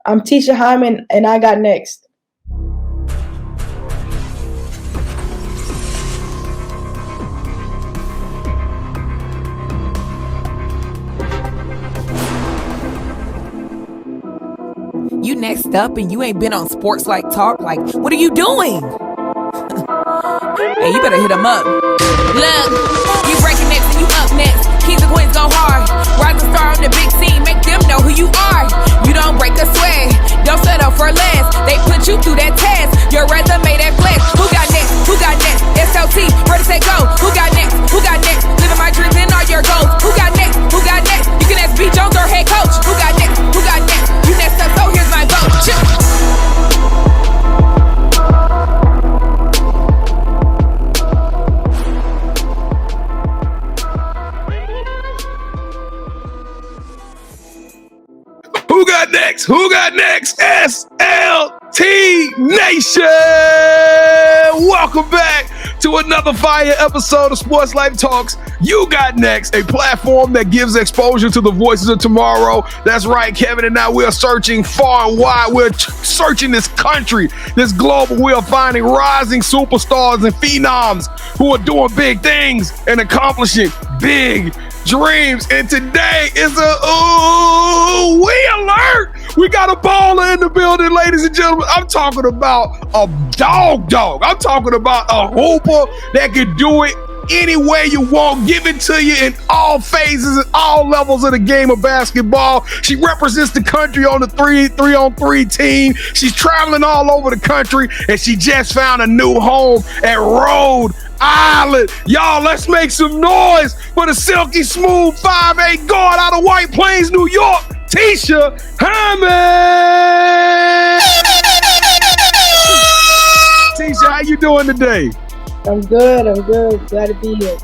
I'm Teisha Hyman, and I got next. You next up and you ain't been on SportsLifeTalk. Like, what are you doing? Hey, you better hit him up. Look, you breaking next and you up next. Kings and queens go hard. Rise and star on the big scene. Make them know who you are. You don't break a sweat. Don't settle for less. They put you through that test. Your resume that flex. Who got next? Who got next? SLT, ready, set, go. Who got next? Who got next? Living my dreams and all your goals. Who got next? Who got next? You can ask B. Jones or head coach. Who got next? Who got next? You next up, so here's my vote. Chill. Who got next? Who got next? SLT Nation! Welcome back to another fire episode of Sports Life Talks. You got next, a platform that gives exposure to the voices of tomorrow. That's right, Kevin and I, we are searching far and wide. We're searching this country, this global. We are finding rising superstars and phenoms who are doing big things and accomplishing big dreams. And today is we alert. We got a baller in the building, ladies and gentlemen. I'm talking about a dog. I'm talking about a hooper that can do it any way you want, give it to you in all phases and all levels of the game of basketball. She represents the country on the 3-on-3 team. She's traveling all over the country, and she just found a new home at Rhode Island. Y'all, let's make some noise for the silky smooth 5'8" guard out of White Plains, New York, Teisha Hyman. Teisha, how you doing today? I'm good. Glad to be here.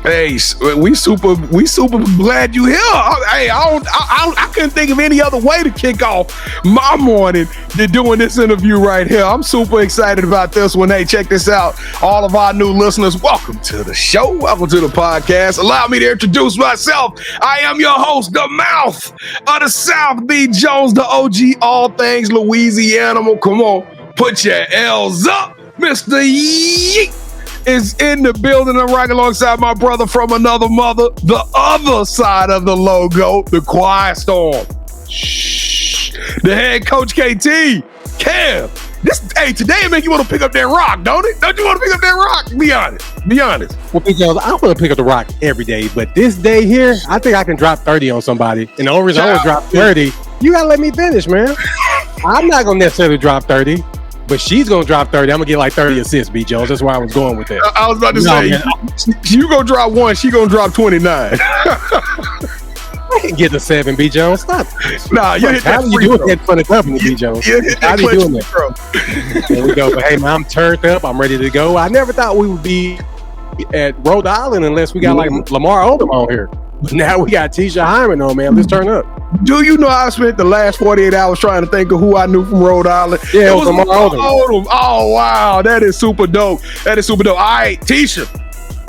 Hey, we super glad you here. Hey, I couldn't think of any other way to kick off my morning than doing this interview right here. I'm super excited about this one. Hey, check this out. All of our new listeners, welcome to the show. Welcome to the podcast. Allow me to introduce myself. I am your host, the mouth of the South, B. Jones, the OG, all things Louisiana. Come on, put your L's up. Mr. Yeet is in the building. I'm right alongside my brother from another mother, the other side of the logo, the quiet storm. Shh. The head coach KT, Kev. Today it make you want to pick up that rock, don't it? Don't you want to pick up that rock? Be honest. Well, because I want to pick up the rock every day, but this day here, I think I can drop 30 on somebody. And the only reason I want to drop 30, you got to let me finish, man. I'm not going to necessarily drop 30. But she's going to drop 30. I'm going to get like 30 assists, B. Jones. That's why I was going with that. I was about to say, you going to drop 1, she going to drop 29. I can get the 7, B. Jones. Stop. Nah, you hit that. How do you do it for the company, B. Jones? How do you doing that? There we go. But hey, man, I'm turned up. I'm ready to go. I never thought we would be at Rhode Island unless we got like Lamar Odom on here. But now we got Teisha Hyman on, man. Let's turn up. Do you know I spent the last 48 hours trying to think of who I knew from Rhode Island? Yeah, it was Lamar Odom. Oh, wow. That is super dope. All right, Teisha.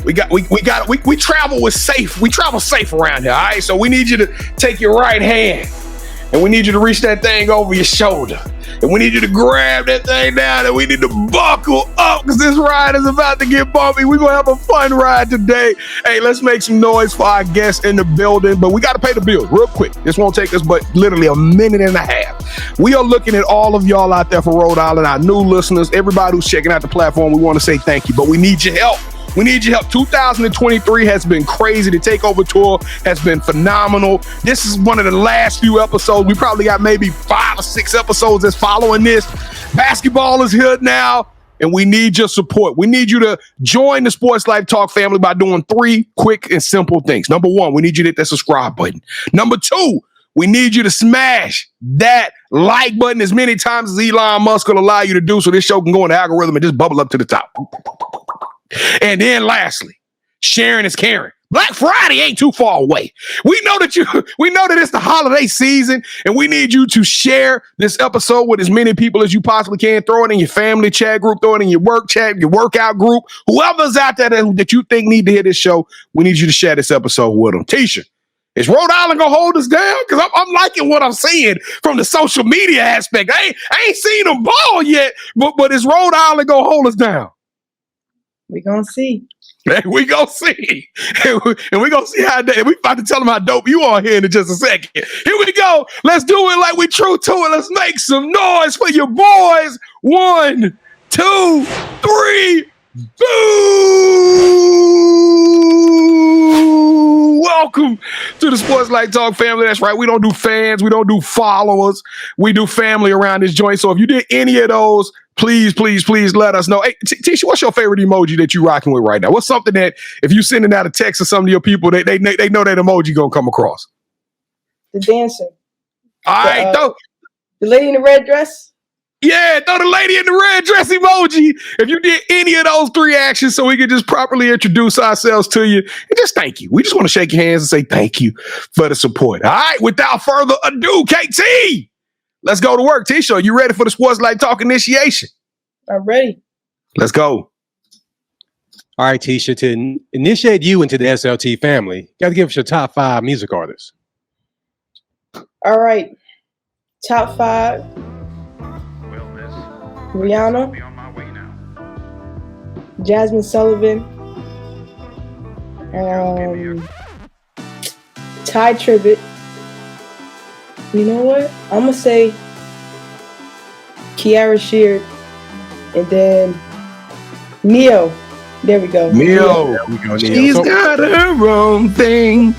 We travel with safe. We travel safe around here. All right. So we need you to take your right hand and we need you to reach that thing over your shoulder. And we need you to grab that thing down and we need to buckle up because this ride is about to get bumpy. We're going to have a fun ride today. Hey, let's make some noise for our guests in the building, but we got to pay the bills real quick. This won't take us but literally a minute and a half. We are looking at all of y'all out there for Rhode Island, our new listeners, everybody who's checking out the platform. We want to say thank you, but we need your help. 2023 has been crazy. The Takeover Tour has been phenomenal. This is one of the last few episodes. We probably got maybe 5 or 6 episodes that's following this. Basketball is here now, and we need your support. We need you to join the Sports Life Talk family by doing 3 quick and simple things. Number 1, we need you to hit that subscribe button. Number 2, we need you to smash that like button as many times as Elon Musk will allow you to do so this show can go in the algorithm and just bubble up to the top. And then lastly, sharing is caring. Black Friday ain't too far away. We know that it's the holiday season, and we need you to share this episode with as many people as you possibly can. Throw it in your family chat group, throw it in your work chat, your workout group, whoever's out there that you think need to hear this show. We need you to share this episode with them. Teisha, Is Rhode Island gonna hold us down? Because I'm liking what I'm seeing from the social media aspect. I ain't seen them ball yet, but is Rhode Island gonna hold us down? We gonna see. Hey, we gonna see. And we gonna see how we about to tell them how dope you are here in just a second. Here we go. Let's do it like we true to it. Let's make some noise for your boys. 1, 2, 3. Boo! Welcome to the SportsLifeTalk family. That's right. We don't do fans. We don't do followers. We do family around this joint. So if you did any of those, please let us know. Hey, Teisha, what's your favorite emoji that you rocking with right now? What's something that if you sending out a text to some of your people, they know that emoji gonna come across? The dancer. All right, the lady in the red dress. Yeah, throw the lady in the red dress emoji. If you did any of those 3 actions so we can just properly introduce ourselves to you and just thank you. We just want to shake your hands and say thank you for the support. All right, without further ado, KT, let's go to work. Teisha, are you ready for the SportsLifeTalk initiation? I'm ready. Let's go. All right, Teisha, to initiate you into the SLT family, you got to give us your top 5 music artists. All right. Top 5. Rihanna, Jasmine Sullivan, Ty Tribbett. You know what? I'm gonna say Kiara Sheard, and then Neo. There we go. Neo. She's got her own thing.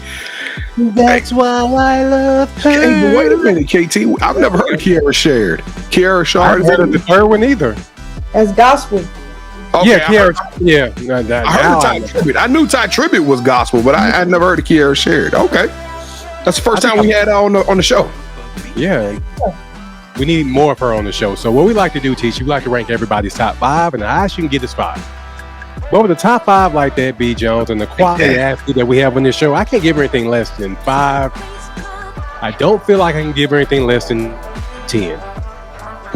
That's why I love her. Hey, but wait a minute, KT. I've never heard of Kiara Sheard. Kiara Sheard. I haven't heard of the third one either. That's gospel. Okay, Yeah, Kiara. Yeah. I heard of Ty Tribbett. I knew Ty Tribbett was gospel, but I never heard of Kiara Sheard. Okay. That's the first time we had her on the show. Yeah. We need more of her on the show. So what we like to do, Teach, we like to rank everybody's top 5, and the highest you can get is 5. But with the top 5 like that, B. Jones, and the quality athlete that we have on this show, I can't give her anything less than 5. I don't feel like I can give her anything less than 10.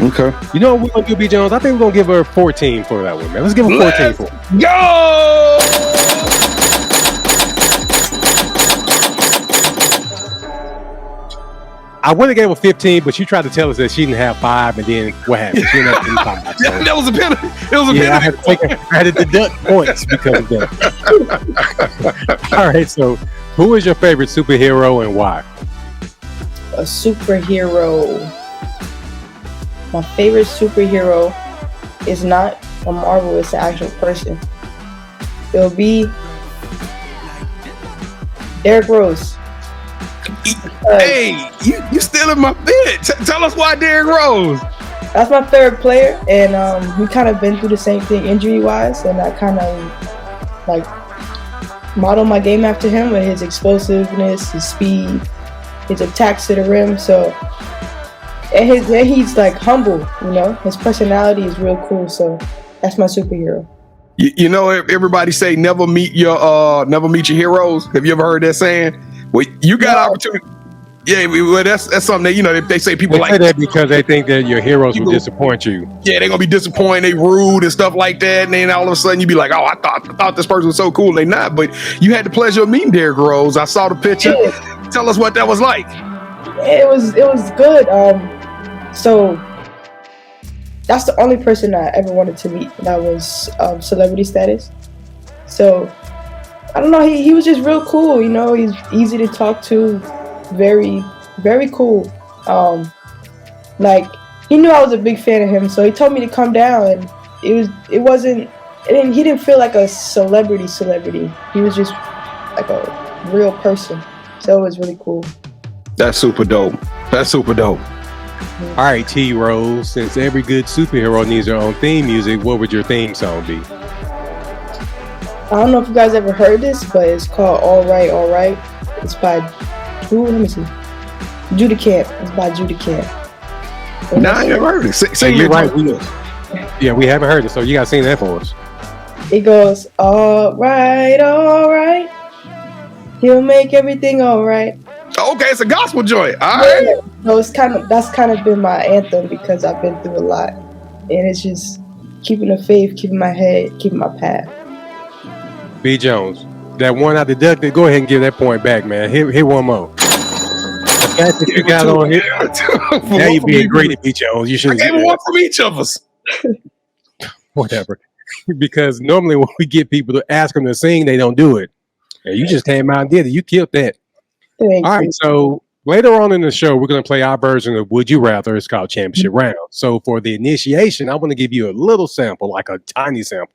Okay. You know what we're going to do, B. Jones? I think we're going to give her 14 for that one, man. Let's give her 14 for it. Go! I would have gave her 15, but she tried to tell us that she didn't have 5, and then what happened? She ended up getting 5. So. That was a penalty. It was a penalty. I had to deduct points because of that. All right, so who is your favorite superhero and why? A superhero. My favorite superhero is not a Marvel, it's an actual person. It'll be Derrick Rose. Hey, you stealing my bit. Tell us why Derrick Rose. That's my third player, and we kind of been through the same thing injury-wise, and I kind of like model my game after him with his explosiveness, his speed, his attacks to the rim. So, and he's like humble, you know. His personality is real cool. So that's my superhero. You know, everybody say never meet your heroes. Have you ever heard that saying? Well, you got opportunity. Yeah, well, that's something that, you know, they say people say that because they think that your heroes will disappoint you. Yeah, they're gonna be disappointed, they rude and stuff like that, and then all of a sudden you be like, oh, I thought this person was so cool. They not, but you had the pleasure of meeting Derrick Rose. I saw the picture. Yeah. Tell us what that was like. It was good. So that's the only person I ever wanted to meet that was celebrity status. So I don't know, he was just real cool, you know. He's easy to talk to, very, very cool. Like, he knew I was a big fan of him, so he told me to come down, and he didn't feel like a celebrity. He was just like a real person. So it was really cool. That's super dope. All right, T Rose, since every good superhero needs their own theme music, what would your theme song be? I don't know if you guys ever heard this, but it's called All Right. It's by Judah Camp. It's by Judah Camp. No, I never heard it. Sing you're right. We haven't heard it, so you gotta sing that for us. It goes, all right. He'll make everything all right. Okay, it's a gospel joint. All right. Yeah. So that's kind of been my anthem because I've been through a lot, and it's just keeping the faith, keeping my head, keeping my path. B. Jones, That one I deducted. Go ahead and give that point back, man. Hit one more. The fact that you got on here. Now you being greedy, B. Jones. You should. I gave one from each of us. Whatever. Because normally when we get people to ask them to sing, they don't do it. And you just came out and did it. You killed that. All right. So later on in the show, we're going to play our version of Would You Rather. It's called Championship Round. So for the initiation, I want to give you a little sample, like a tiny sample.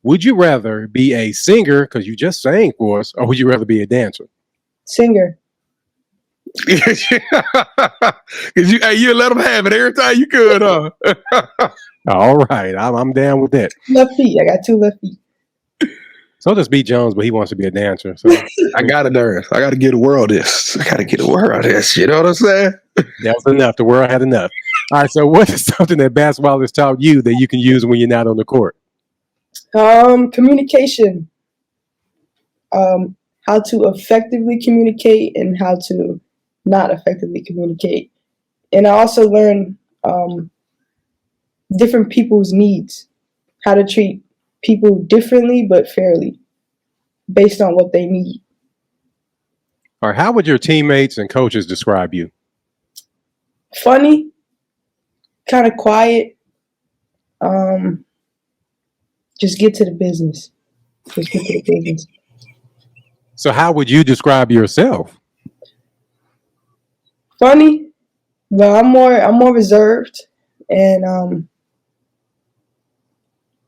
Would you rather be a singer, because you just sang for us, or would you rather be a dancer? Singer. Because you let them have it every time you could, huh? All right. I'm down with that. Left feet. I got 2 left feet. So does B. Jones, but he wants to be a dancer. So I got to dance. I got to get the world this. I got to get the world this. You know what I'm saying? That was enough. The world had enough. All right. So what is something that basketball has taught you that you can use when you're not on the court? Communication. How to effectively communicate and how to not effectively communicate. And I also learned different people's needs, how to treat people differently but fairly based on what they need. All right. How would your teammates and coaches describe you? Funny, kind of quiet, just get to the business. Just get to the business. So how would you describe yourself? Funny, but I'm more reserved and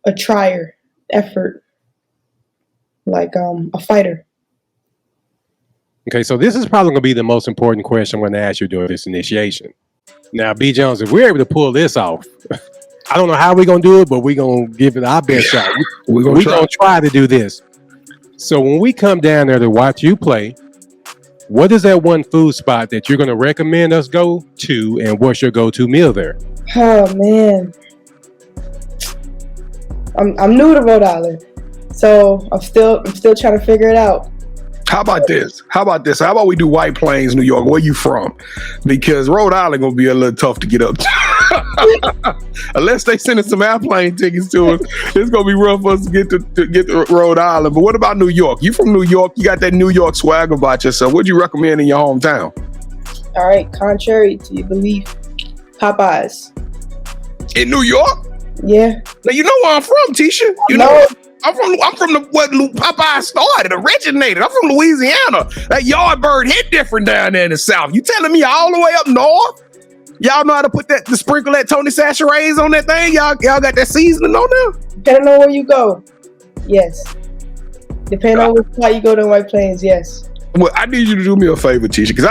a trier, effort, like a fighter. Okay, so this is probably going to be the most important question I'm going to ask you during this initiation. Now, B. Jones, if we're able to pull this off, I don't know how we're going to do it, but we're going to give it our best shot. We're going to try to do this. So when we come down there to watch you play, what is that one food spot that you're going to recommend us go to, and what's your go-to meal there? Oh, man. I'm new to Rhode Island, so I'm still trying to figure it out. How about this? How about we do White Plains, New York? Where you from? Because Rhode Island gonna be a little tough to get up to. Unless they send us some airplane tickets to us, it's gonna be rough for us to get to Rhode Island. But what about New York? You from New York? You got that New York swag about yourself. What'd you recommend in your hometown? All right, contrary to your belief, Popeyes. In New York? Yeah. Now you know where I'm from, Teisha. You know. I'm from what Popeye started, originated. I'm from Louisiana. That Yardbird hit different down there in the South. You telling me all the way up north? Y'all know how to put the sprinkle that Tony Sacherays on that thing? Y'all got that seasoning on there? Depending on where you go, yes. Depending on which part you go to White Plains, yes. Well, I need you to do me a favor, Teisha, because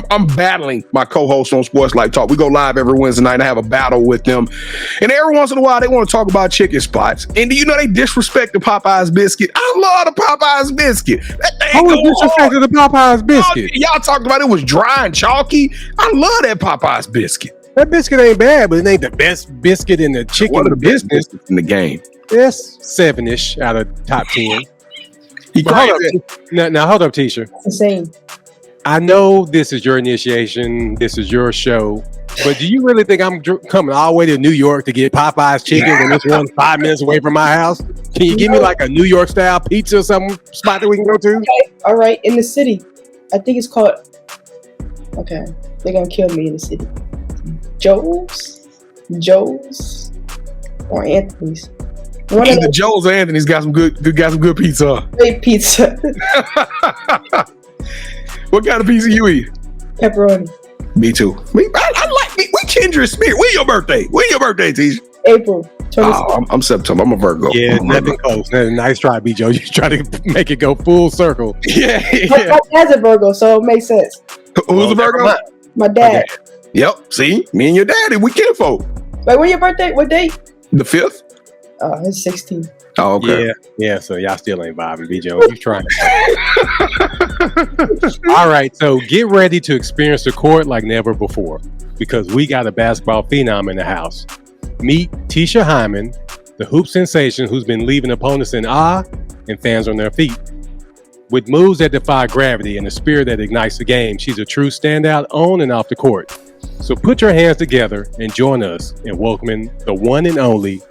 I'm battling my co-host on Sports Life Talk. We go live every Wednesday night. I have a battle with them, and every once in a while they want to talk about chicken spots. And do you know they disrespect the Popeyes biscuit? I love the Popeyes biscuit. That thing Who disrespected the Popeyes biscuit? Y'all talked about it was dry and chalky. I love that Popeyes biscuit. That biscuit ain't bad, but it ain't the best biscuit in the chicken One of the best business biscuits in the game. It's 7-ish out of top 10. Hold up, Teisha. It's insane. I know this is your initiation. This is your show. But do you really think I'm coming all the way to New York to get Popeye's chicken when this one's 5 minutes away from my house? Can you give me like a New York style pizza or some spot that we can go to? Okay. All right, in the city. I think it's called, okay, they're going to kill me in the city. Joe's, or Anthony's. Either Joe's or Anthony's got some good pizza. Great pizza. What kind of pizza you eat? Pepperoni. Me too. I like we kindred spirit. When your birthday? Teisha? April 27th. I'm September. I'm a Virgo. Yeah, nothing close. Nice try, B. Joe. You try to make it go full circle. Yeah. My dad's a Virgo, so it makes sense. Who's a Virgo? My dad. Yep. See, me and your daddy, we kinfolk. Wait, when your birthday? What date? The 5th. It's 16. Oh, okay. Yeah. So y'all still ain't vibing, B. Joe. You trying? All right. So get ready to experience the court like never before, because we got a basketball phenom in the house. Meet Teisha Hyman, the hoop sensation who's been leaving opponents in awe and fans on their feet. With moves that defy gravity and a spirit that ignites the game, she's a true standout on and off the court. So put your hands together and join us in welcoming the one and only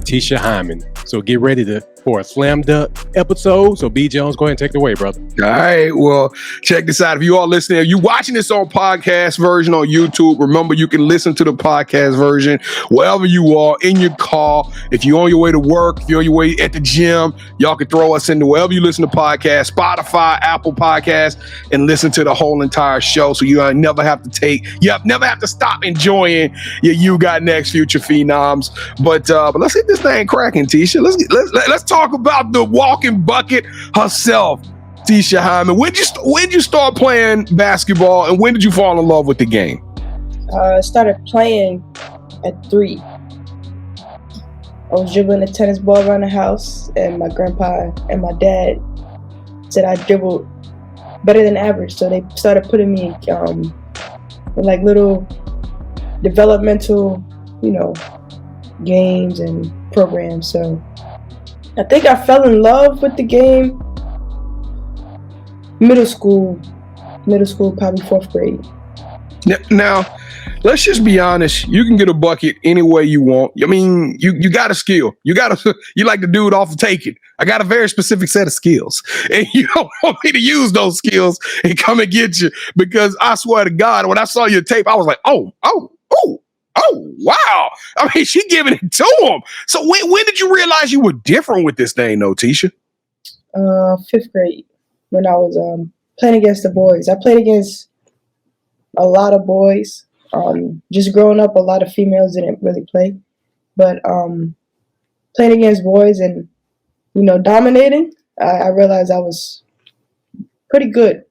Teisha Hyman. So get ready to for a slam dunk episode. So B Jones, go ahead and take it away, brother. All right. Well, check this out. If you are listening, if you're watching this on podcast version on YouTube, remember you can listen to the podcast version wherever you are, in your car. If you're on your way to work, if you're on your way at the gym, y'all can throw us into wherever you listen to podcasts, Spotify, Apple Podcasts, and listen to the whole entire show. So you never have to stop enjoying your You Got Next Future Phenoms. But let's get this thing cracking, Teisha. Let's talk about the walking bucket herself, Teisha Hyman. When did you start playing basketball, and when did you fall in love with the game? I started playing at 3. I was dribbling a tennis ball around the house, and my grandpa and my dad said I dribbled better than average. So they started putting me in like little developmental, games and programs. So I think I fell in love with the game middle school, probably 4th grade. Now, let's just be honest. You can get a bucket any way you want. I mean, you got a skill. You like the dude off of Taken. I got a very specific set of skills, and you don't want me to use those skills and come and get you, because I swear to God, when I saw your tape, I was like, oh, wow. I mean, she giving it to him. So when did you realize you were different with this thing, though, Teisha? 5th grade, when I was playing against the boys. I played against a lot of boys. Just growing up, a lot of females didn't really play. But playing against boys and, dominating, I realized I was pretty good.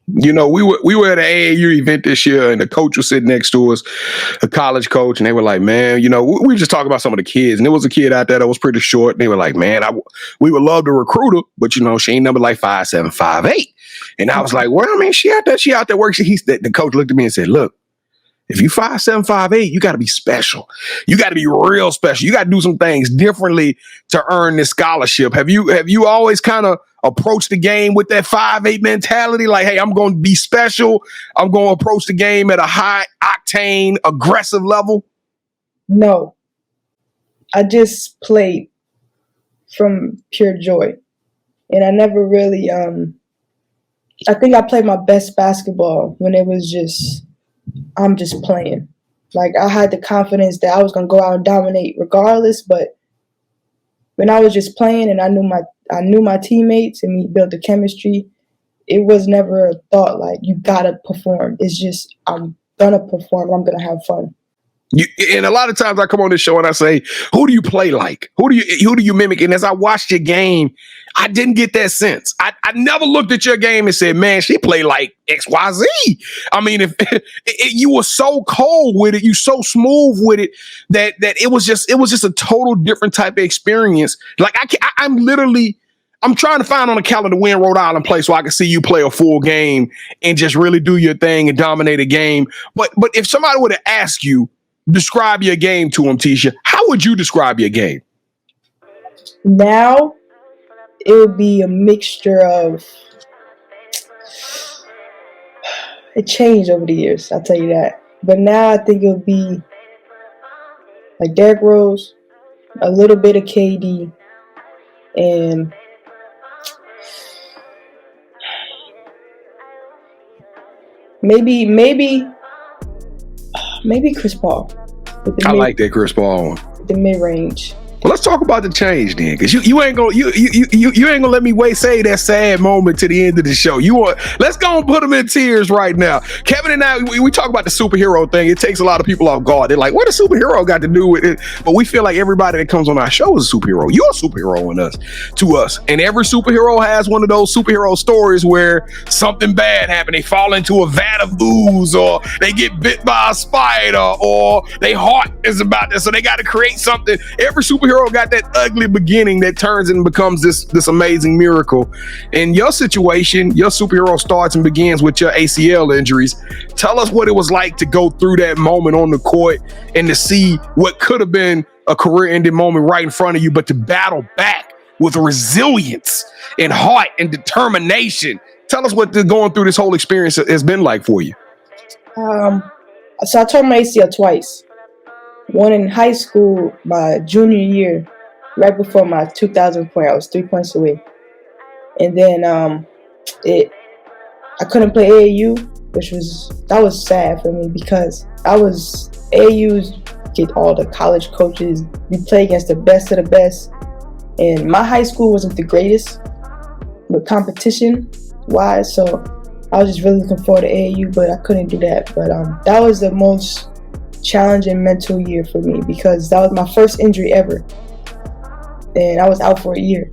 We were at an AAU event this year, and the coach was sitting next to us, a college coach, and they were like, man, we were just talking about some of the kids, and there was a kid out there that was pretty short, and they were like, man, we would love to recruit her, but, she ain't number like 5'7", 5'8". And I was like, well, I mean, she out there working. The coach looked at me and said, look, if you 5'7", 5'8", you got to be special. You got to be real special. You got to do some things differently to earn this scholarship. Have you always kind of approached the game with that 5'8" mentality? Like, hey, I'm going to be special. I'm going to approach the game at a high octane, aggressive level. No, I just played from pure joy, and I never really. I think I played my best basketball when it was just. I'm just playing. Like, I had the confidence that I was going to go out and dominate regardless, but when I was just playing and I knew my teammates and we built the chemistry, it was never a thought like, you got to perform. It's just, I'm going to perform. I'm going to have fun. And a lot of times I come on this show and I say, who do you play like? Who do you mimic? And as I watched your game, I didn't get that sense. I never looked at your game and said, man, she played like XYZ. I mean, if you were so cold with it, you so smooth with it, that it was just a total different type of experience. Like I'm trying to find on the calendar when Rhode Island play so I can see you play a full game and just really do your thing and dominate a game. But if somebody were to ask you, describe your game to him, Teisha, how would you describe your game? Now, it would be a mixture of. It changed over the years, I'll tell you that. But now I think it would be like Derrick Rose, a little bit of KD, and maybe Chris Paul. I like that Chris Paul one. The mid-range. Well, let's talk about the change then, because you ain't gonna let me say that sad moment to the end of the show. Let's go and put them in tears right now. Kevin and I, we talk about the superhero thing. It takes a lot of people off guard. They're like, what a superhero got to do with it? But we feel like everybody that comes on our show is a superhero. You're a superhero to us. And every superhero has one of those superhero stories where something bad happened. They fall into a vat of ooze, or they get bit by a spider, or their heart is about this, so they got to create something. Every superhero got that ugly beginning that turns and becomes this amazing miracle. In your situation, your superhero starts and begins with your ACL injuries. Tell us what it was like to go through that moment on the court and to see what could have been a career-ending moment right in front of you, but to battle back with resilience and heart and determination. Tell us what going through this whole experience has been like for you. So I tore my ACL twice. One in high school, my junior year, right before my 2,000 point. I was 3 points away, and then I couldn't play AAU, that was sad for me because AAU's get all the college coaches. We play against the best of the best, and my high school wasn't the greatest with competition wise, so I was just really looking forward to AAU, but I couldn't do that. But that was the most challenging mental year for me because that was my first injury ever, and I was out for a year,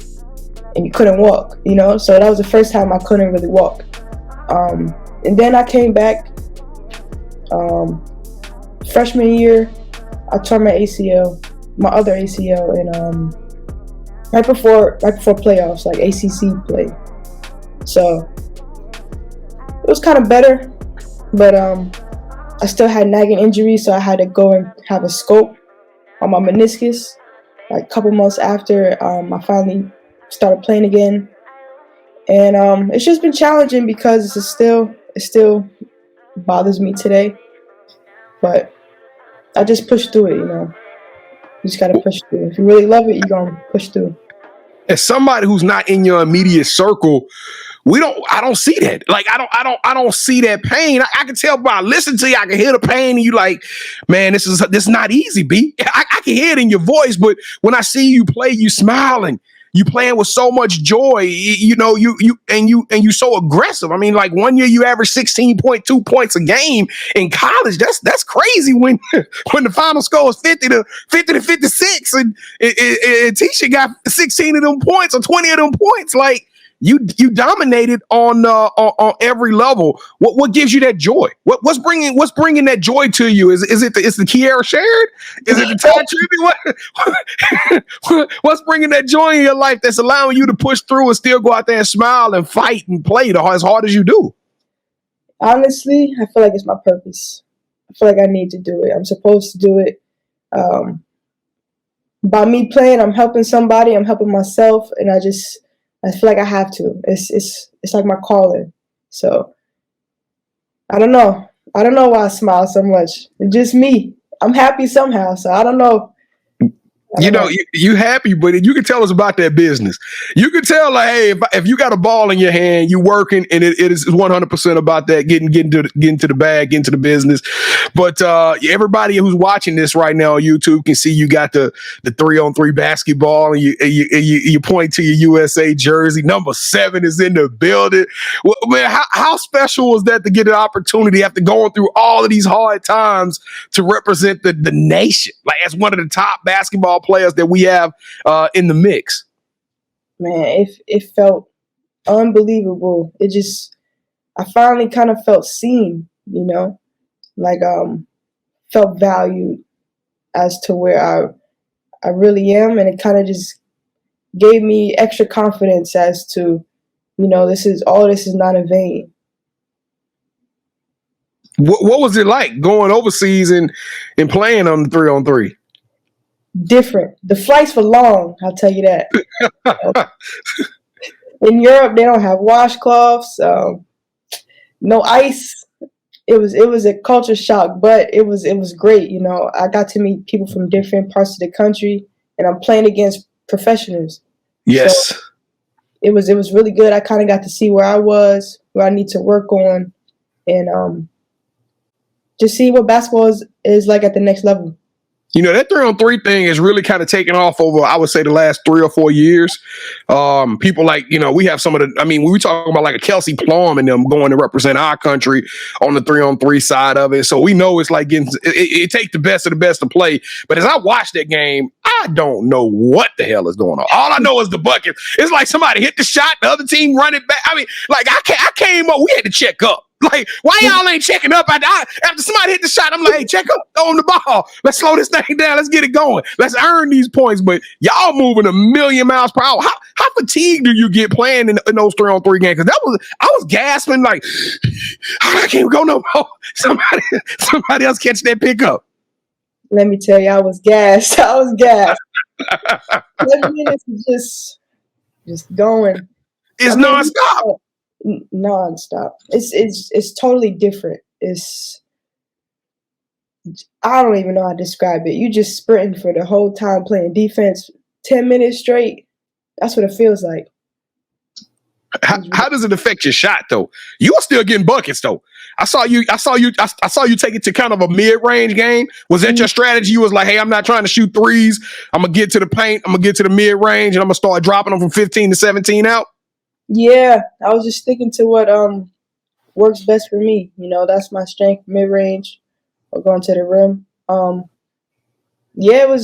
and you couldn't walk, so that was the first time I couldn't really walk. And then I came back freshman year. I tore my other ACL, and right before playoffs, like ACC play. So it was kind of better, but I still had nagging injuries, so I had to go and have a scope on my meniscus. Like a couple months after I finally started playing again, and it's just been challenging because it still bothers me today. But I just push through it, You just gotta push through. If you really love it, you're gonna push through. As somebody who's not in your immediate circle, I don't see that. Like, I don't see that pain. I can tell by listening to you, I can hear the pain, and you like, man, this is not easy, B. I can hear it in your voice, but when I see you play, you smiling. You playing with so much joy, you so aggressive. I mean, like 1 year you averaged 16.2 points a game in college. That's crazy when the final score is 50 to 56, and Teisha got 16 of them points or 20 of them points. Like you dominated on every level. What gives you that joy? What's bringing that joy to you? Is it the Kiara shared? Is it the time tribute? What's bringing that joy in your life that's allowing you to push through and still go out there and smile and fight and play as hard as you do? Honestly, I feel like it's my purpose. I feel like I need to do it. I'm supposed to do it. By me playing, I'm helping somebody. I'm helping myself, and I feel like I have to. It's like my calling. So I don't know. I don't know why I smile so much. It's just me. I'm happy somehow. So I don't know. You happy, but you can tell us about that business. You can tell, like, hey, if you got a ball in your hand, you working, and it is 100% about that, getting to the bag, getting to the business. But everybody who's watching this right now on YouTube can see you got the 3-on-3 basketball, and you point to your USA jersey. Number 7 is in the building. Well, man, how special was that to get an opportunity after going through all of these hard times to represent the nation, like as one of the top basketball players that we have in the mix? Man, it felt unbelievable. I finally kind of felt seen, like felt valued as to where I really am, and it kind of just gave me extra confidence as to, this is not in vain. What was it like going overseas and playing on the 3-on-3? Different. The flights were long, I'll tell you that. In Europe, they don't have washcloths, no ice. It was a culture shock, but it was great. I got to meet people from different parts of the country, and I'm playing against professionals. Yes, so it was really good. I kind of got to see where I need to work on, and just see what basketball is like at the next level. That 3-on-3 thing is really kind of taken off over, I would say, the last 3 or 4 years. People like, we have some of we were talking about like a Kelsey Plum and them going to represent our country on the 3-on-3 side of it. So we know it's like it takes the best of the best to play. But as I watch that game, I don't know what the hell is going on. All I know is the bucket. It's like somebody hit the shot, the other team run it back. I mean, like I came up, we had to check up. Like, why y'all ain't checking up? After somebody hit the shot, I'm like, hey, check up on the ball. Let's slow this thing down. Let's get it going. Let's earn these points. But y'all moving 1,000,000 miles per hour. How fatigued do you get playing in those 3-on-3 games? Because I was gasping like, I can't go no more. Somebody else catch that pickup. Let me tell you, I was gassed. 7 minutes is just going. It's nonstop. Nonstop. It's totally different. I don't even know how to describe it. You just sprinting for the whole time playing defense, 10 minutes straight. That's what it feels like. How does it affect your shot though? You are still getting buckets though. I saw you take it to kind of a mid-range game. Was that your strategy? You was like, hey, I'm not trying to shoot threes. I'm gonna get to the paint. I'm gonna get to the mid-range, and I'm gonna start dropping them from 15 to 17 out. Yeah, I was just sticking to what works best for me. You know, that's my strength, mid-range or going to the rim. Yeah,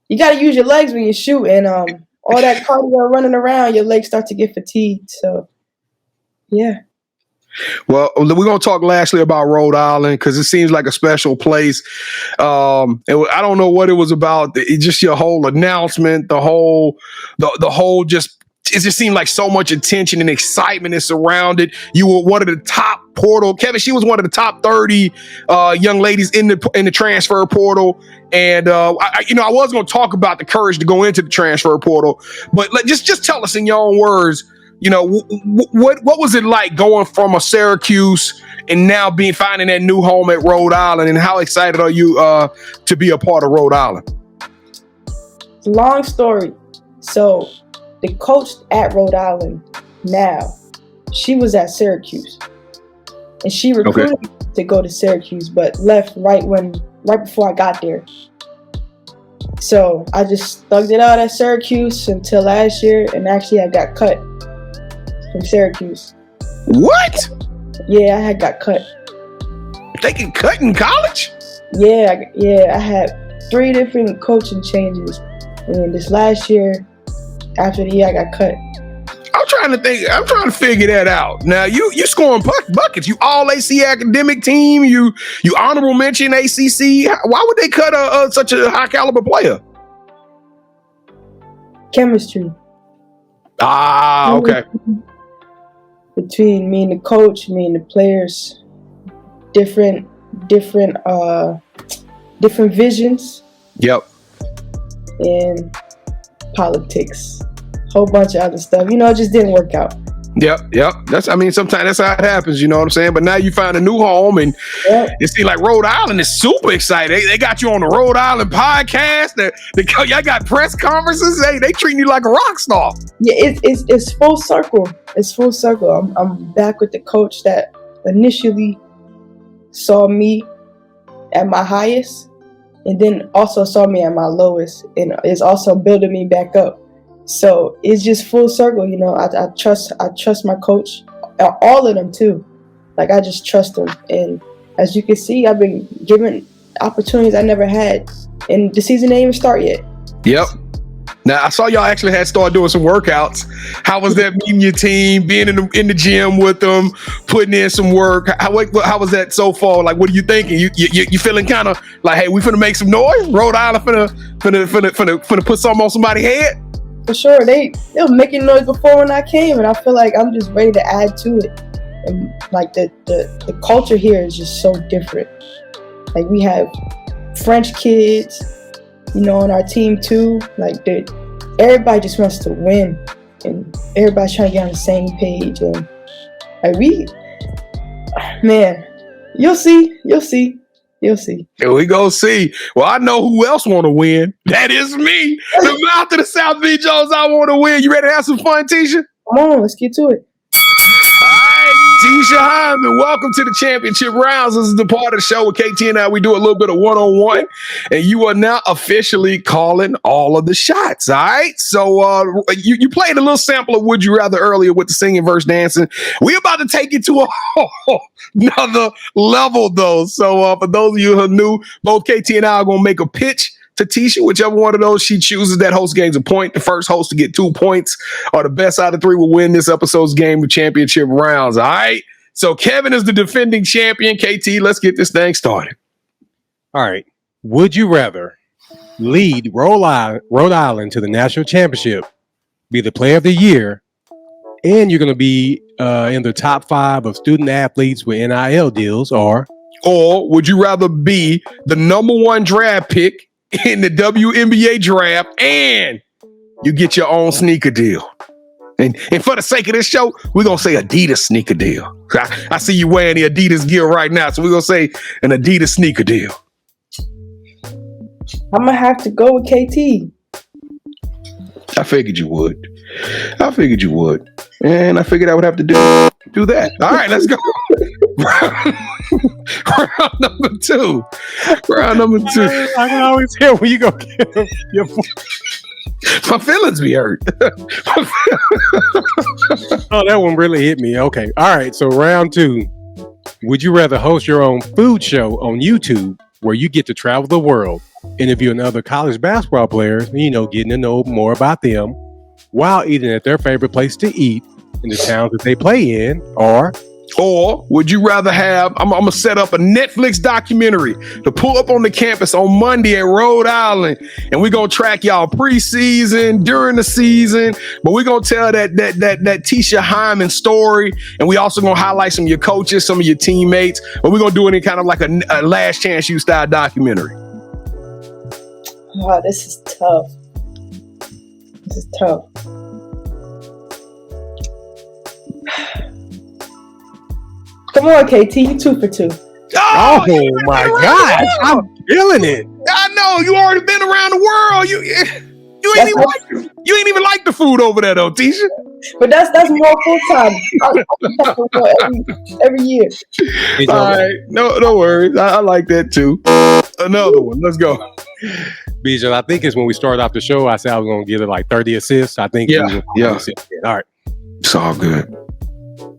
you got to use your legs when you shoot, and all that cardio running around, your legs start to get fatigued. So, yeah. Well, we're going to talk lastly about Rhode Island because it seems like a special place. I don't know what it was about. Just your whole announcement, the whole just, it just seemed like so much attention and excitement is surrounded. You were one of the top portal. Kevin, she was one of the top 30 young ladies in the transfer portal. And I was going to talk about the courage to go into the transfer portal, but just tell us in your own words, you know, what was it like going from a Syracuse and now finding that new home at Rhode Island, and how excited are you to be a part of Rhode Island? Long story. So the coach at Rhode Island now, she was at Syracuse, and she recruited me to go to Syracuse, but left right before I got there. So I just thugged it out at Syracuse until last year, and actually I got cut from Syracuse. What? Yeah, I got cut. They get cut in college? Yeah, I had 3 different coaching changes, and this last year, after the year, I got cut. I'm trying to figure that out. Now you scoring buckets. You all AC academic team. You honorable mention ACC. Why would they cut such a high caliber player? Chemistry. Okay. Between me and the coach, me and the players, different visions. Yep. And politics. Whole bunch of other stuff. You know, it just didn't work out. Yep. Sometimes that's how it happens, you know what I'm saying? But now you found a new home, and it seems like Rhode Island is super excited. They got you on the Rhode Island podcast. Y'all got press conferences. They treating you like a rock star. Yeah, it's full circle. It's full circle. I'm back with the coach that initially saw me at my highest, and then also saw me at my lowest, and is also building me back up. So it's just full circle, you know. I trust my coach, all of them too. Like, I just trust them, and as you can see, I've been given opportunities I never had, and the season didn't even start yet. Yep. Now I saw y'all actually had started doing some workouts. How was that meeting your team, being in the gym with them, putting in some work? How was that so far? Like, what are you thinking? You feeling kind of like, hey, we finna make some noise? Rhode Island finna put something on somebody's head? For sure, they were making noise before when I came, and I feel like I'm just ready to add to it. And like the culture here is just so different. Like, we have French kids, you know, on our team too. Like, everybody just wants to win, and everybody's trying to get on the same page. And like, man, you'll see. Here we go see. Well, I know who else want to win. That is me. The mouth of the South Beach Jones. I want to win. You ready to have some fun, Teisha? Come on, let's get to it. All right, Teisha Hyman, welcome to the championship rounds. This is the part of the show with KT and I. We do a little bit of one-on-one, and you are now officially calling all of the shots. All right, so you played a little sample of Would You Rather earlier with the singing verse dancing. We're about to take it to another level, though. So for those of you who are new, both KT and I are going to make a pitch to Teisha. Whichever one of those she chooses, that host gains a point. The first host to get 2 points, or the best out of 3 will win this episode's game of championship rounds. All right. So Kevin is the defending champion. KT, let's get this thing started. All right. Would you rather lead Rhode Island to the national championship, be the player of the year, and you're going to be in the top 5 of student athletes with NIL deals, or would you rather be the number 1 draft pick in the WNBA draft, and you get your own sneaker deal? And for the sake of this show, we're going to say Adidas sneaker deal. I see you wearing the Adidas gear right now, so we're going to say an Adidas sneaker deal. I'm going to have to go with KT. I figured you would. And I figured I would have to do that. All right, let's go. Round number two. I can always hear when you go get your my feelings be hurt. Oh, that one really hit me. Okay. All right. So round two. Would you rather host your own food show on YouTube where you get to travel the world, interviewing other college basketball players, getting to know more about them while eating at their favorite place to eat in the towns that they play in, or would you rather have, I'm going to set up a Netflix documentary to pull up on the campus on Monday at Rhode Island, and we're going to track y'all preseason, during the season, but we're going to tell that Teisha Hyman story, and we also going to highlight some of your coaches, some of your teammates, but we're going to do it in kind of like a Last Chance U style documentary. Oh, this is tough. Come on, KT, you 2 for 2. Oh my gosh, I'm feeling it. I know you already been around the world. You ain't even like the food over there though, Teisha. But that's more full time. every year. All right, no worries. I like that too. Another one. Let's go. Bijan, I think it's when we started off the show, I said I was going to give it like 30 assists. I think. Yeah. All right. It's all good.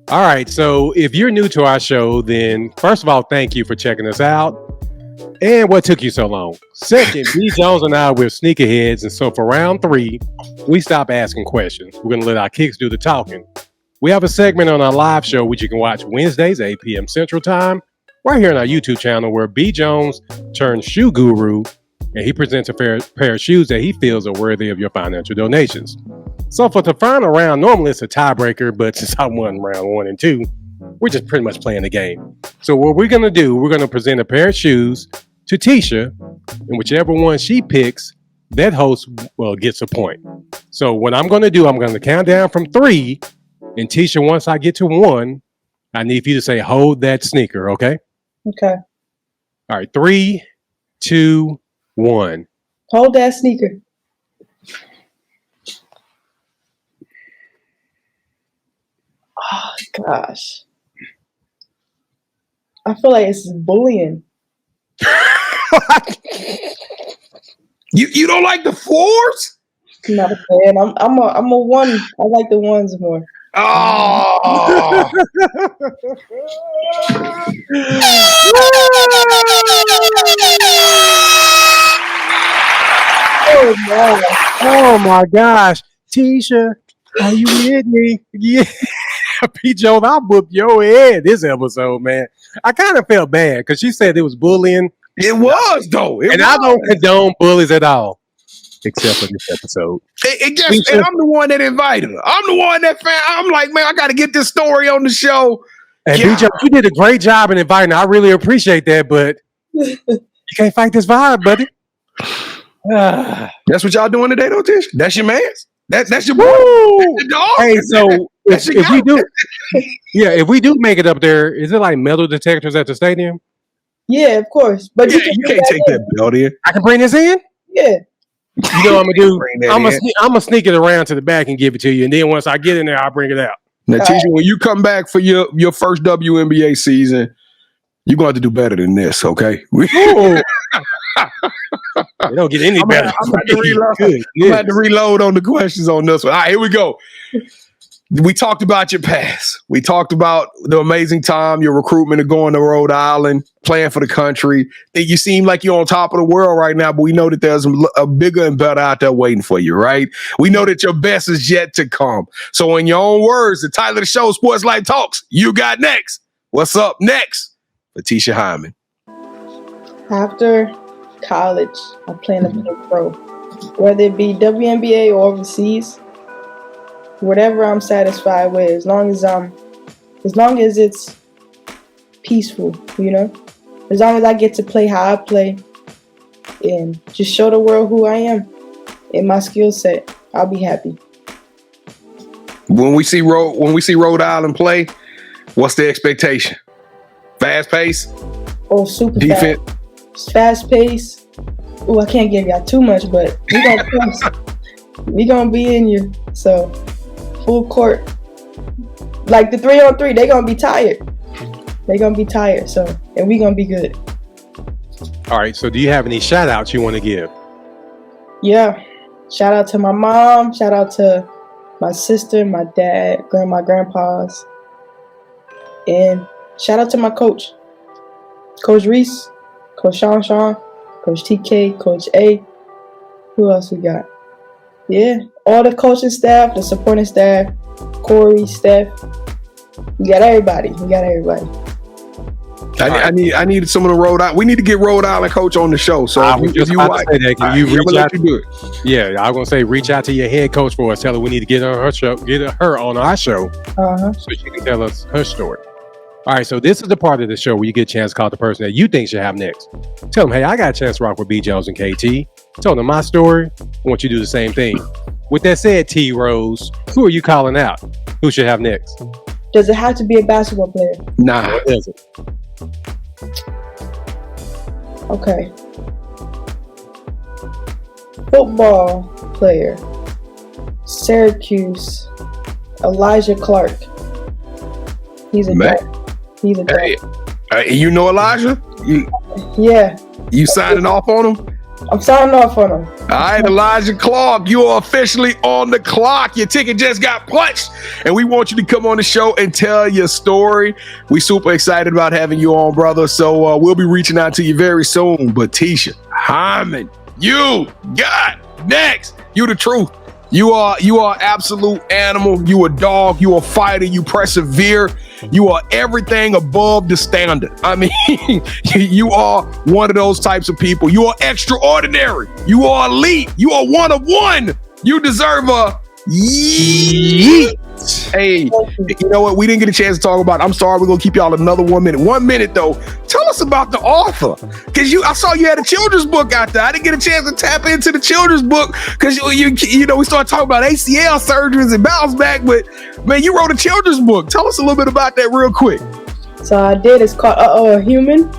All right. So if you're new to our show, then first of all, thank you for checking us out. And what took you so long? Second, B. Jones and I, we're sneakerheads. And so for round 3, we stop asking questions. We're going to let our kicks do the talking. We have a segment on our live show, which you can watch Wednesdays, 8 p.m. Central Time, right here on our YouTube channel, where B. Jones turns shoe guru, and he presents a pair of shoes that he feels are worthy of your financial donations. So for the final round, normally it's a tiebreaker, but since I won round 1 and 2, we're just pretty much playing the game. So what we're going to do, we're going to present a pair of shoes to Teisha, and whichever one she picks, that host gets a point. So what I'm going to do, I'm going to count down from 3, and Teisha, once I get to 1, I need for you to say, hold that sneaker, okay? Okay. All right, 3, 2, 1. Hold that sneaker. Oh, gosh. I feel like it's bullying. You don't like the 4s? Not a fan. I'm a 1. I like the 1s more. Oh. Oh my gosh. Teisha, are you with me? Yeah. P. Jones, I'll book your head this episode, man. I kind of felt bad because she said it was bullying. It was, though. I don't condone bullies at all, except for this episode. And I'm the one that invited her. I'm the one that found. I'm like, man, I got to get this story on the show. And P. Jones, you did a great job in inviting her. I really appreciate that, but you can't fight this vibe, buddy. That's what y'all doing today, though, Tish? That's your man's? That's your boy? That's your dog? Hey, so if we do make it up there, is it like metal detectors at the stadium? Yeah, of course. But you can't take that belt in. I can bring this in? Yeah. You know what I'm gonna do? I'm gonna sneak it around to the back and give it to you, and then once I get in there, I'll bring it out. Now, Teisha, when you come back for your first WNBA season, you're going to have to do better than this, okay? It don't get any better. I'm about to reload on the questions on this one. All right, here we go. We talked about your past. We talked about the amazing time, your recruitment of going to Rhode Island, playing for the country. You seem like you're on top of the world right now, but we know that there's a bigger and better out there waiting for you, right? We know that your best is yet to come. So in your own words, the title of the show, Sports Life Talks, you got next. What's up next for Teisha Hyman? After college, I plan to be a pro, whether it be WNBA or overseas. Whatever I'm satisfied with, as long as it's peaceful, as long as I get to play how I play and just show the world who I am and my skill set, I'll be happy. When we see Rhode Island play, what's the expectation? Fast pace? Oh, super defense? Fast pace. Oh, I can't give y'all too much, but we gonna press. We gonna be in you. So full court. Like the 3-on-3, they gonna be tired. So, and we gonna be good. All right. So, do you have any shout outs you want to give? Yeah. Shout out to my mom. Shout out to my sister, my dad, grandma, grandpas. And shout out to my coach. Coach Reese, Coach Sean, Coach TK, Coach A. Who else we got? Yeah. All the coaching staff, the supporting staff, Corey, Steph. We got everybody. I need some of the Rhode Island. We need to get Rhode Island coach on the show. So I was just about to say that. Can you reach out? You do it. Yeah, I was gonna say reach out to your head coach for us. Tell her we need to get on her show, get her on our show, so she can tell us her story. All right, so this is the part of the show where you get a chance to call the person that you think should have next. Tell them, hey, I got a chance to rock with B. Jones and KT. Tell them my story. I want you to do the same thing. With that said, T. Rose, who are you calling out? Who should have next? Does it have to be a basketball player? Nah. What is it? Okay. Football player. Syracuse. Elijah Clark. He's a Man. dog. He's a dog. Hey, you know Elijah? Yeah. You signing off on him? I'm signing off on him. All right, Elijah Clark, you are officially on the clock. Your ticket just got punched, and we want you to come on the show and tell your story. We super excited about having you on, brother. So we'll be reaching out to you very soon. But Teisha Hyman, you got next. You the truth. You are absolute animal. You a dog. You a fighter. You persevere. You are everything above the standard. I mean, you are one of those types of people. You are extraordinary. You are elite. You are one of one. You deserve a yeet. Hey, you know what? We didn't get a chance to talk about it. I'm sorry. We're going to keep y'all another 1 minute. 1 minute, though. Tell us about the author. Because I saw you had a children's book out there. I didn't get a chance to tap into the children's book because, you know, we started talking about ACL surgeries and bounce back. But, man, you wrote a children's book. Tell us a little bit about that real quick. So I did. It's called Hymon.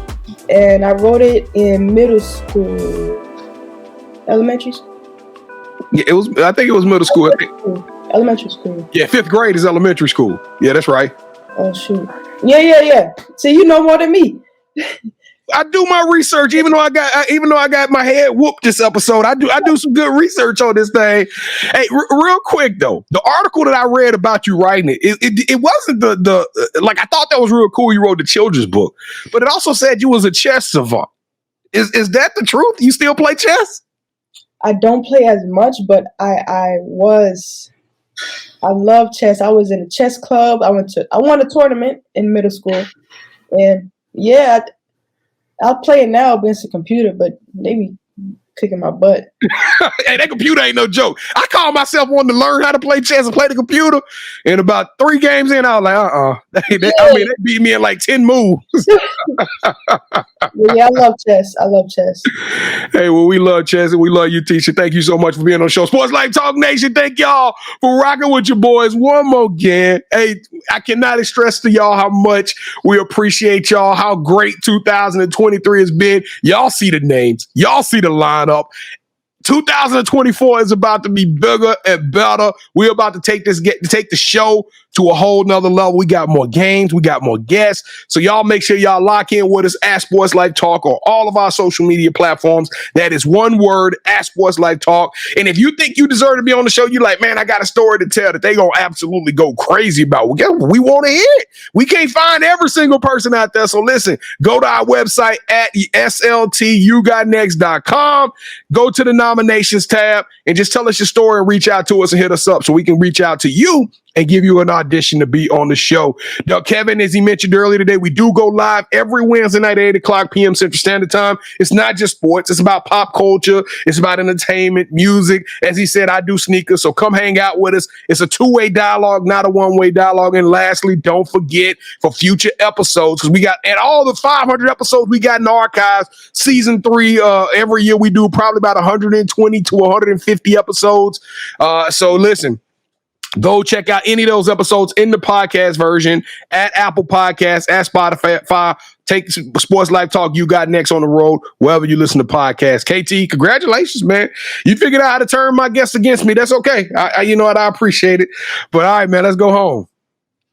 And I wrote it in middle school. Elementary school? Yeah, I think it was middle school. Elementary school. Yeah, 5th grade is elementary school. Yeah, that's right. Oh, shoot. Yeah. See, you know more than me. I do my research, even though I got my head whooped this episode. I do some good research on this thing. Hey, real quick though, the article that I read about you writing it wasn't the like I thought that was real cool. You wrote the children's book, but it also said you was a chess savant. Is that the truth? You still play chess? I don't play as much, but I love chess. I was in a chess club. I won a tournament in middle school, and yeah, I'll play it now against the computer, but they be kicking my butt. Hey, that computer ain't no joke. I call myself wanting to learn how to play chess and play the computer, and about 3 games in, I was like, they beat me in like 10 moves. Yeah, I love chess. Hey, well, we love chess and we love you, Teisha. Thank you so much for being on the show. Sports Life Talk Nation, thank y'all for rocking with your boys one more again. Hey, I cannot stress to y'all how much we appreciate y'all, how great 2023 has been. Y'all see the names. Y'all see the lineup. 2024 is about to be bigger and better. We're about to take the show to a whole nother level. We got more games. We got more guests. So y'all make sure y'all lock in with us at Sports Life Talk on all of our social media platforms. That is one word, at Sports Life Talk. And if you think you deserve to be on the show, you're like, man, I got a story to tell that they gonna absolutely go crazy about. Well, guess what? We want to hear it. We can't find every single person out there. So listen, go to our website at SLTUGotNext.com. Go to the nominations tab and just tell us your story and reach out to us and hit us up so we can reach out to you and give you an audition to be on the show. Now, Kevin, as he mentioned earlier today, we do go live every Wednesday night at 8 o'clock p.m. Central Standard Time. It's not just sports. It's about pop culture. It's about entertainment, music. As he said, I do sneakers, so come hang out with us. It's a 2-way dialogue, not a 1-way dialogue. And lastly, don't forget for future episodes, because we got, at all the 500 episodes we got in the archives, season 3, every year we do probably about 120 to 150 episodes. So listen, Go check out any of those episodes in the podcast version at Apple Podcasts, at Spotify. Take Sports Life Talk You Got Next on the road, wherever you listen to podcasts. KT, congratulations, man. You figured out how to turn my guests against me. That's okay. You know what? I appreciate it. But all right, man, let's go home.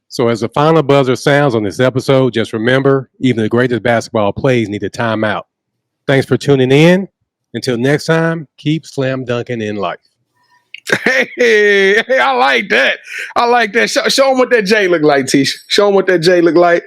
So as the final buzzer sounds on this episode, just remember, even the greatest basketball plays need a timeout. Thanks for tuning in. Until next time, keep slam dunking in life. Hey, I like that. Show them what that J look like, Teisha. Show them what that J look like.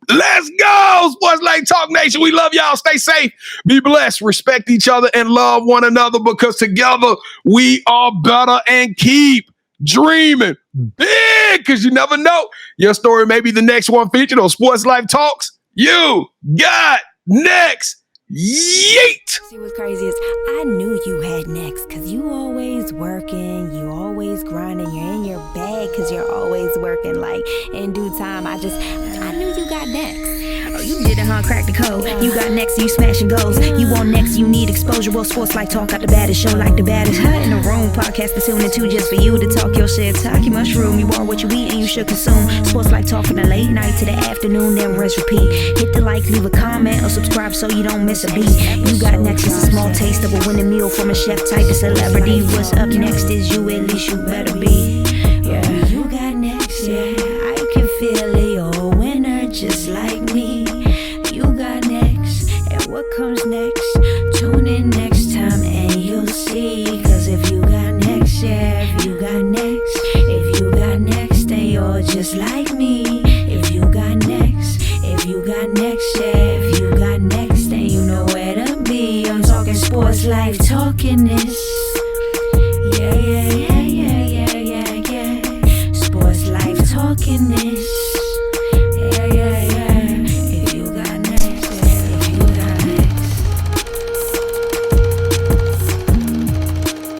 Let's go, Sports Life Talk Nation. We love y'all. Stay safe. Be blessed. Respect each other and love one another, because together we are better, and keep dreaming big, because you never know. Your story may be the next one featured on Sports Life Talks. You got next. Yeet! See what's crazy is I knew you had next, because you always working, you always grinding, you're in your bag because you're always working. Like, in due time, I knew you got next. Oh, you did it, huh? Crack the code. You got next, you smashing goals. You want next, you need exposure. Well, Sports Life Talk got the baddest show, like the baddest in the room. Podcast to tune into just for you to talk your shit. Talk your mushroom. You are what you eat and you should consume. Sports Life Talk from the late night to the afternoon, then rest repeat. Hit the like, leave a comment, or subscribe so you don't miss a beat. You got next is a small taste of a winning meal from a chef type of celebrity. What's up next is you, at least you better be. Yeah, you got next, yeah. I can feel it, you're a winner just like me. You got next, and what comes next? Tune in next time and you'll see. Cause if you got next, yeah, if you got next, then you're just like me. If you got next, yeah, if you got next, then you know where to be. I'm talking Sports Life, talking this.